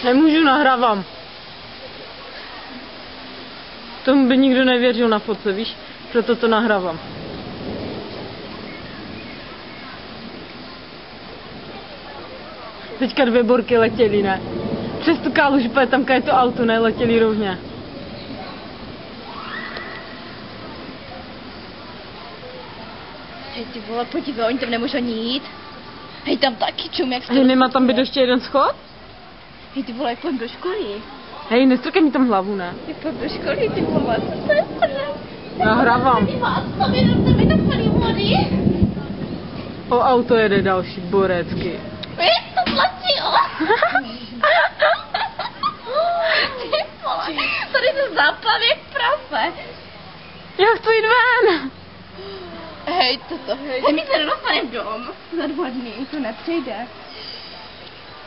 Nemůžu, nahrávám. Tomu by nikdo nevěřil na fotce, víš? Proto to nahrávám. Teďka 2 borky letěly, ne? Přes tu káluž, tam je to auto, ne? Letěly rovně. Hej ty vole, podívej, oni tam nemůžou ani jít. Hej, tam taky čum, jak Hej, nemá tam být ještě jeden schod? Hej ty vole, jak půjdem do školy. Hej, nestrkej mi tam hlavu, ne? Jak půjdem do školy, ty vole, co to je? Nahrávám. Vody. O auto jede další, borecky. Je to tlačilo. Ty vole, tady to záplaví jak prase. Já chci jít ven. Hej, hej, my se nedostaneme dom za 2 dny, to nepřijde.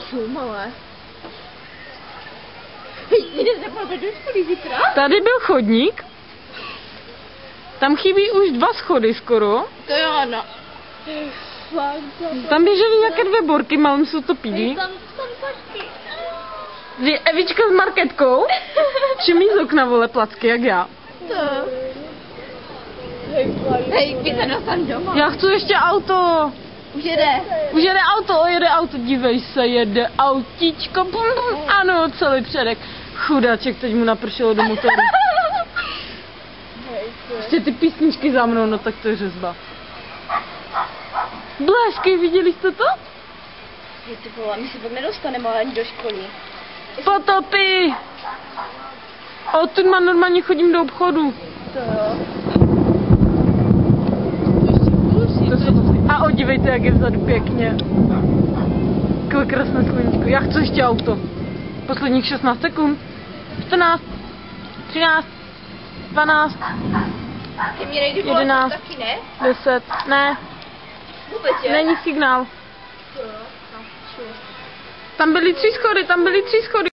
Čum, ale. Hej, jdeš nepůjde do školy zítra? Tady byl chodník. Tam chybí už 2 schody skoro. To jo, no. Tam běžely nějaké 2 borky, malým jsou to pídí. Tam taky. Evička s Marketkou. Čumí z okna, vole, placky, jak já. To. Hej, my se dostaneme doma. Já chci ještě auto. Už jede. Už jede auto, dívej se, jede autíčko, bum, bum, ano, celý předek. Chudáček, teď mu napršelo do motoru. Ještě ty písničky za mnou, no tak to je řezba. Blášky, viděli jste to? Hej, ty vole, my se pak nedostaneme ani do školy. Potopy! Odtud mám normálně chodím do obchodu. To jo. A odívejte, jak je vzadu pěkně. Takové krásné sluníčko. Já chci ještě auto. Posledních 16 sekund. 14, 13, 12, Ty mě nejde 11, taky, ne? 10, ne, Vůbec je? není signál. To jo. Tam byly 3 schody,